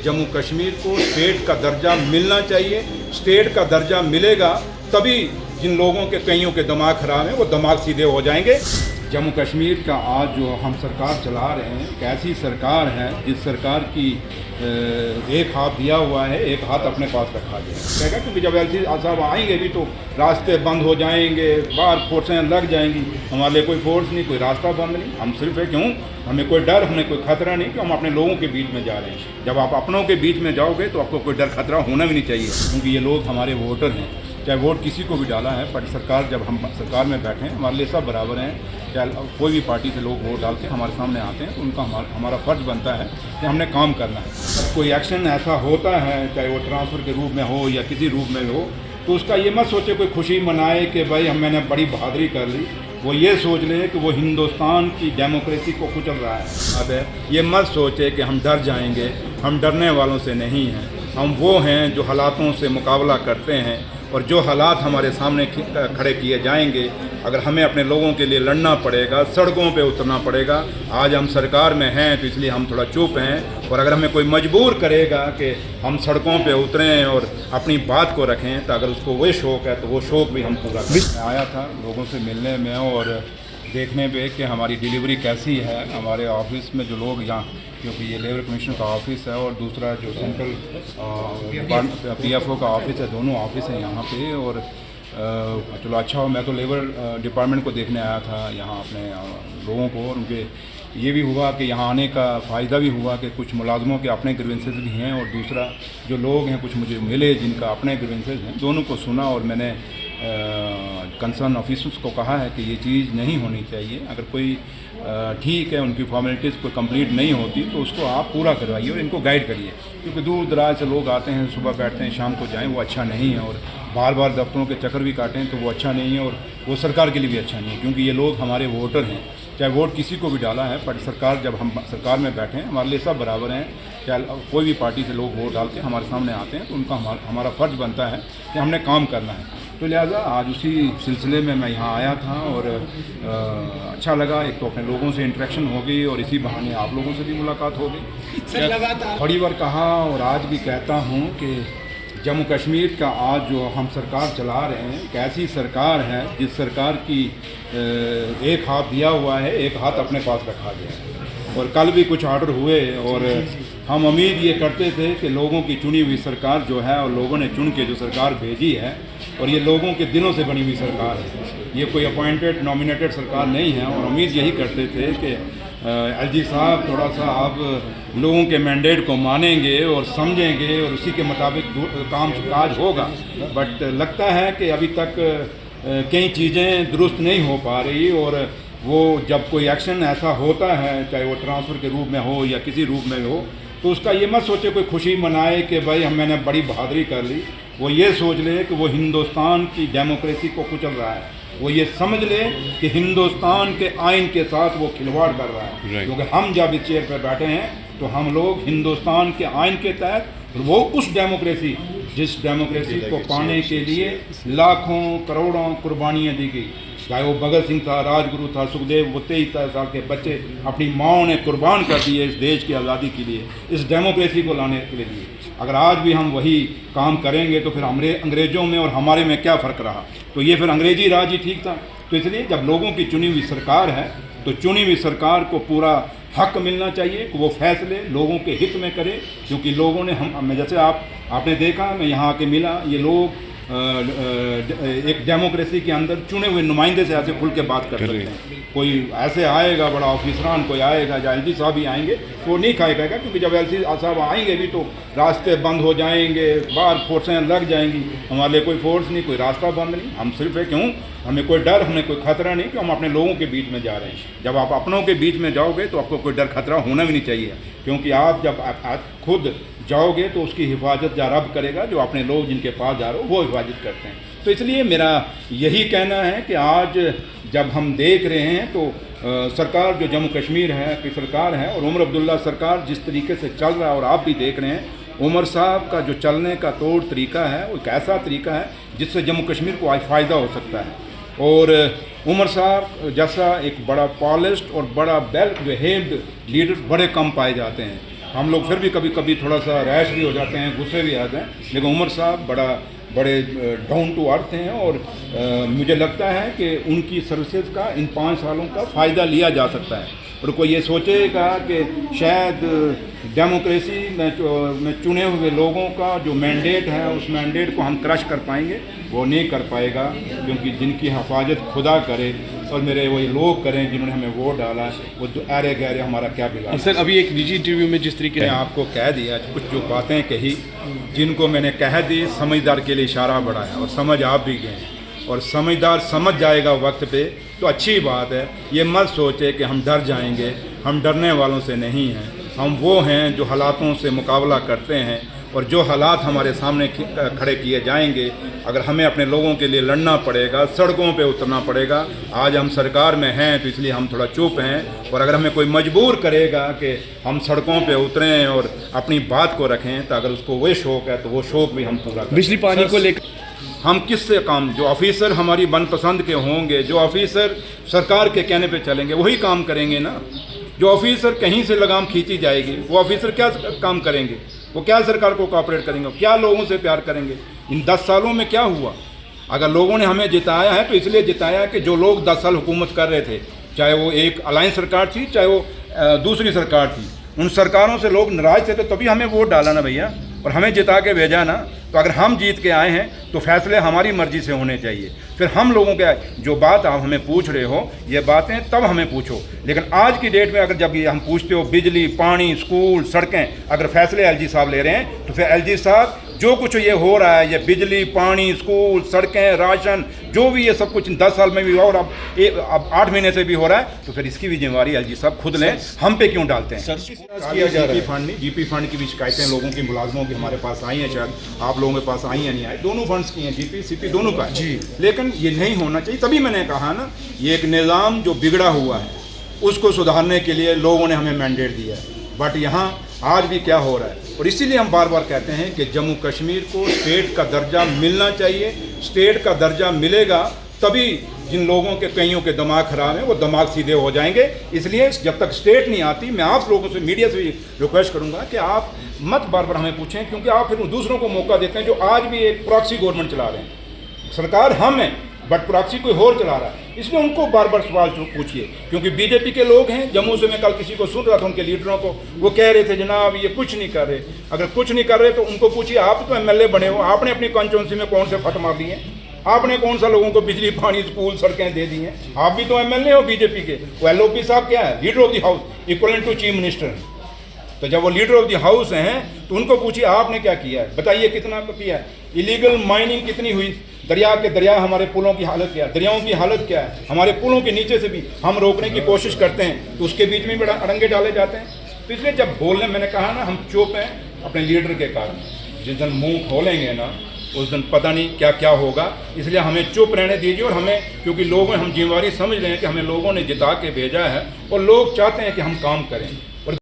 जम्मू कश्मीर को स्टेट का दर्जा मिलना चाहिए। स्टेट का दर्जा मिलेगा तभी जिन लोगों के कईयों के दिमाग खराब हैं वो दिमाग सीधे हो जाएंगे। जम्मू कश्मीर का आज जो हम सरकार चला रहे हैं, एक ऐसी सरकार है जिस सरकार की एक हाथ दिया हुआ है, एक हाथ अपने पास रखा गया है। क्योंकि जब एलसी साहब आएंगे भी तो रास्ते बंद हो जाएंगे, बाहर फोर्सें लग जाएंगी। हमारे लिए कोई फोर्स नहीं, कोई रास्ता बंद नहीं। हम सिर्फ है क्यों, हमें कोई डर, हमें कोई खतरा नहीं कि हम अपने लोगों के बीच में जा रहे हैं। जब आप अपनों के बीच में जाओगे तो आपको कोई डर खतरा होना भी नहीं चाहिए, क्योंकि ये लोग हमारे वोटर हैं। चाहे वोट किसी को भी डाला है, पर सरकार जब हम सरकार में बैठे हैं, हमारे लिए सब बराबर हैं। चाहे कोई भी पार्टी से लोग वोट डाल के हमारे सामने आते हैं तो उनका हमारा फ़र्ज़ बनता है कि हमने काम करना है। कोई एक्शन ऐसा होता है, चाहे वो ट्रांसफ़र के रूप में हो या किसी रूप में हो, तो उसका ये मत सोचे कोई खुशी मनाए कि भाई मैंने बड़ी बहादुरी कर ली। वो ये सोच ले कि वो हिंदुस्तान की डेमोक्रेसी को कुचल रहा है। अब ये मत सोचे कि हम डर जाएंगे। हम डरने वालों से नहीं हैं। हम वो हैं जो हालातों से मुकाबला करते हैं, और जो हालात हमारे सामने खड़े किए जाएंगे, अगर हमें अपने लोगों के लिए लड़ना पड़ेगा, सड़कों पे उतरना पड़ेगा। आज हम सरकार में हैं तो इसलिए हम थोड़ा चुप हैं, और अगर हमें कोई मजबूर करेगा कि हम सड़कों पे उतरें और अपनी बात को रखें, तो अगर उसको वो शौक़ है तो वो शौक़ भी हम पूरा करें। आया था लोगों से मिलने में और देखने पे कि हमारी डिलीवरी कैसी है। हमारे ऑफिस में जो लोग यहाँ, क्योंकि ये लेबर कमीशन का ऑफिस है और दूसरा जो सेंट्रल PFO का ऑफिस है, दोनों ऑफिस हैं यहाँ पे। और चलो अच्छा हो, मैं तो लेबर डिपार्टमेंट को देखने आया था यहाँ अपने लोगों को, और उनके ये भी हुआ कि यहाँ आने का फ़ायदा भी हुआ कि कुछ मुलाजमों के अपने ग्रीवेंसेस भी हैं, और दूसरा जो लोग हैं कुछ मुझे मिले जिनका अपने ग्रीवेंसेस हैं। दोनों को सुना और मैंने कंसर्न ऑफिसर्स को कहा है कि ये चीज़ नहीं होनी चाहिए। अगर कोई ठीक है, उनकी फॉर्मेलिटीज़ कोई कंप्लीट नहीं होती तो उसको आप पूरा करवाइए और इनको गाइड करिए, क्योंकि दूर दराज से लोग आते हैं, सुबह बैठते हैं, शाम को जाएं, वो अच्छा नहीं है। और बार बार दफ्तरों के चक्कर भी काटें तो वो अच्छा नहीं है, और वो सरकार के लिए भी अच्छा नहीं है, क्योंकि ये लोग हमारे वोटर हैं। चाहे वोट किसी को भी डाला है, पर सरकार जब हम सरकार में बैठे हैं, हमारे लिए सब बराबर हैं। चाहे कोई भी पार्टी से लोग वोट डाल के हमारे सामने आते हैं तो उनका हमारा फ़र्ज़ बनता है कि हमने काम करना है। तो लिहाजा आज उसी सिलसिले में मैं यहाँ आया था, और अच्छा लगा। एक तो अपने लोगों से इंटरेक्शन हो गई, और इसी बहाने आप लोगों से भी मुलाकात हो गई। बड़ी बार कहा और आज भी कहता हूँ कि जम्मू कश्मीर का आज जो हम सरकार चला रहे हैं, एक ऐसी सरकार है जिस सरकार की एक हाथ दिया हुआ है, एक हाथ अपने पास रखा गया है। और कल भी कुछ ऑर्डर हुए, और हम उम्मीद ये करते थे कि लोगों की चुनी हुई सरकार जो है, और लोगों ने चुन के जो सरकार भेजी है, और ये लोगों के दिलों से बनी हुई सरकार है, ये कोई अपॉइंटेड नॉमिनेटेड सरकार नहीं है। और उम्मीद यही करते थे कि LG साहब थोड़ा सा आप लोगों के मैंडेट को मानेंगे और समझेंगे, और उसी के मुताबिक काम काज होगा। बट लगता है कि अभी तक कई चीज़ें दुरुस्त नहीं हो पा रही, और वो जब कोई एक्शन ऐसा होता है, चाहे वो ट्रांसफ़र के रूप में हो या किसी रूप में हो, तो उसका ये मत सोचे कोई खुशी मनाए कि भाई मैंने बड़ी बहादुरी कर ली। वो ये सोच ले कि वो हिंदुस्तान की डेमोक्रेसी को कुचल रहा है। वो ये समझ ले कि हिंदुस्तान के आइन के साथ वो खिलवाड़ कर रहा है। क्योंकि हम जब इस चेयर पर बैठे हैं तो हम लोग हिंदुस्तान के आइन के तहत, वो उस डेमोक्रेसी जिस डेमोक्रेसी को पाने के लिए लाखों करोड़ों कुर्बानियाँ दी गई, चाहे वो भगत सिंह था, राजगुरु था, सुखदेव, वो 23 साल के बच्चे अपनी माओं ने कुर्बान कर दिए इस देश की आज़ादी के लिए, इस डेमोक्रेसी को लाने के लिए। अगर आज भी हम वही काम करेंगे तो फिर अंग्रेज़ों में और हमारे में क्या फ़र्क रहा? तो ये फिर अंग्रेज़ी राज ही ठीक था। तो इसलिए जब लोगों की चुनी हुई सरकार है तो चुनी हुई सरकार को पूरा हक मिलना चाहिए कि वो फैसले लोगों के हित में करे, क्योंकि लोगों ने हम जैसे आपने देखा, मैं यहाँ आके मिला, ये लोग एक डेमोक्रेसी के अंदर चुने हुए नुमाइंदे से ऐसे खुल के बात कर सकते हैं। कोई ऐसे आएगा बड़ा ऑफिसरान, कोई आएगा, जो LG साहब ही आएंगे, वो नहीं खाएगा, क्योंकि जब LG साहब आएंगे भी तो रास्ते बंद हो जाएंगे, बाहर फोर्सें लग जाएंगी। हमारे लिए कोई फोर्स नहीं, कोई रास्ता बंद नहीं। हम सिर्फ है क्यों, हमें कोई डर, हमें कोई खतरा नहीं कि हम अपने लोगों के बीच में जा रहे हैं। जब आप अपनों के बीच में जाओगे तो आपको कोई डर खतरा होना भी नहीं चाहिए, क्योंकि आप जब आप खुद जाओगे तो उसकी हिफाजत या रब करेगा, जो अपने लोग जिनके पास जा रहे हो वो हिफाजत करते हैं। तो इसलिए मेरा यही कहना है कि आज जब हम देख रहे हैं तो सरकार जो जम्मू कश्मीर है की सरकार है, और उमर अब्दुल्ला सरकार जिस तरीके से चल रहा है, और आप भी देख रहे हैं, उमर साहब का जो चलने का तौर तरीका है वो एक ऐसा तरीका है जिससे जम्मू कश्मीर को आज फ़ायदा हो सकता है। और उमर साहब जैसा एक बड़ा पॉलिश्ड और बड़ा वेल बिहेव्ड लीडर बड़े कम पाए जाते हैं। हम लोग फिर भी कभी कभी थोड़ा सा रैश भी हो जाते हैं, गुस्से भी आते हैं, लेकिन उमर साहब बड़े डाउन टू अर्थ हैं और मुझे लगता है कि उनकी सर्विसेज का इन 5 सालों का फ़ायदा लिया जा सकता है। और कोई ये सोचेगा कि शायद डेमोक्रेसी में चुने हुए लोगों का जो मैंडेट है उस मैंडेट को हम क्रश कर पाएंगे, वो नहीं कर पाएगा, क्योंकि जिनकी हिफाजत खुदा करे और मेरे वही लोग करें जिन्होंने हमें वोट डाला, वो अरे गहरे हमारा क्या बिगाड़ा। सर अभी एक निजी इंटरव्यू में जिस तरीके मैंने आपको कह दिया, कुछ जो बातें कही जिनको मैंने कह दी, समझदार के लिए इशारा बढ़ाया और समझ आप भी गए, और समझदार समझ जाएगा वक्त पे तो अच्छी बात है। ये मत सोचे कि हम डर जाएंगे, हम डरने वालों से नहीं हैं, हम वो हैं जो हालातों से मुकाबला करते हैं, और जो हालात हमारे सामने खड़े किए जाएंगे, अगर हमें अपने लोगों के लिए लड़ना पड़ेगा, सड़कों पे उतरना पड़ेगा। आज हम सरकार में हैं तो इसलिए हम थोड़ा चुप हैं, और अगर हमें कोई मजबूर करेगा कि हम सड़कों पे उतरें और अपनी बात को रखें, तो अगर उसको वो शौक़ है तो वो शौक़ भी हम पूरा करें। बिजली पानी को लेकर हम किससे काम, जो ऑफिसर हमारी मनपसंद के होंगे, जो ऑफिसर सरकार के कहने पे चलेंगे, वही काम करेंगे ना। जो ऑफिसर कहीं से लगाम खींची जाएगी, वो ऑफिसर क्या काम करेंगे, वो क्या सरकार को कोऑपरेट करेंगे, क्या लोगों से प्यार करेंगे। इन 10 सालों में क्या हुआ? अगर लोगों ने हमें जिताया है तो इसलिए जिताया कि जो लोग 10 साल हुकूमत कर रहे थे, चाहे वो एक अलायंस सरकार थी, चाहे वो दूसरी सरकार थी, उन सरकारों से लोग नाराज थे तो तभी हमें वोट डाला ना भैया, और हमें जिता के भेजा ना। तो अगर हम जीत के आए हैं तो फैसले हमारी मर्जी से होने चाहिए। फिर हम लोगों के जो बात आप हमें पूछ रहे हो, ये बातें तब हमें पूछो, लेकिन आज की डेट में अगर जब ये हम पूछते हो बिजली, पानी, स्कूल, सड़कें, अगर फैसले एलजी साहब ले रहे हैं तो फिर एलजी साहब जो कुछ ये हो रहा है, ये बिजली, पानी, स्कूल, सड़कें, राशन, जो भी ये सब कुछ 10 साल में भी हुआ और अब 8 महीने से भी हो रहा है, तो फिर इसकी भी जिम्मेवारी एलजी साहब खुद लें, हम पे क्यों डालते हैं। किया जा रहा है फंड नहीं, जीपी फंड की भी शिकायतें लोगों की, मुलाजमों की हमारे पास आई हैं, शायद आप लोगों के पास आई या नहीं आई, दोनों फंड्स की हैं, जीपी सीपी दोनों का जी। लेकिन ये नहीं होना चाहिए, तभी मैंने कहा ना, ये एक निज़ाम जो बिगड़ा हुआ है उसको सुधारने के लिए लोगों ने हमें मैंडेट दिया है। बट यहाँ आज भी क्या हो रहा है, और इसीलिए हम बार बार कहते हैं कि जम्मू कश्मीर को स्टेट का दर्जा मिलना चाहिए। स्टेट का दर्जा मिलेगा तभी जिन लोगों के कईयों के दिमाग खराब हैं वो दिमाग सीधे हो जाएंगे। इसलिए जब तक स्टेट नहीं आती, मैं आप लोगों से, मीडिया से भी रिक्वेस्ट करूंगा कि आप मत बार बार हमें पूछें, क्योंकि आप फिर दूसरों को मौका देते हैं जो आज भी एक प्रॉक्सी गवर्नमेंट चला रहे हैं। सरकार हम हैं बट प्रॉक्सी कोई और चला रहा है, इसलिए उनको बार बार सवाल पूछिए, क्योंकि बीजेपी के लोग हैं। जम्मू से मैं कल किसी को सुन रहा था, उनके लीडरों को, वो कह रहे थे जनाब ये कुछ नहीं कर रहे। अगर कुछ नहीं कर रहे तो उनको पूछिए, आप तो एमएलए बने हो, आपने अपनी कॉन्स्टिट्यूंसी में कौन से फट मार दिए हैं, आपने कौन सा लोगों को बिजली, पानी, स्कूल, सड़कें दे दी हैं? आप भी तो एमएलए हो बीजेपी के। वो एलओपी साहब क्या है? Leader of the house, equivalent to chief minister. तो जब वो लीडर ऑफ द हाउस हैं तो उनको पूछिए आपने क्या किया है, बताइए कितना किया है। इलीगल माइनिंग कितनी हुई, दरिया के दरिया, हमारे पुलों की हालत क्या है, दरियाओं की हालत क्या है, हमारे पुलों के नीचे से भी हम रोकने की कोशिश करते हैं तो उसके बीच में बड़ा अड़ंगे डाले जाते हैं। तो इसलिए जब बोलने, मैंने कहा ना, हम चुप हैं अपने लीडर के कारण। जिस दिन मुंह खोलेंगे ना उस दिन पता नहीं क्या क्या होगा, इसलिए हमें चुप रहने दीजिए। और हमें, क्योंकि लोगों, हम जिम्मेवारी समझ रहे हैं कि हमें लोगों ने जिता के भेजा है और लोग चाहते हैं कि हम काम करें।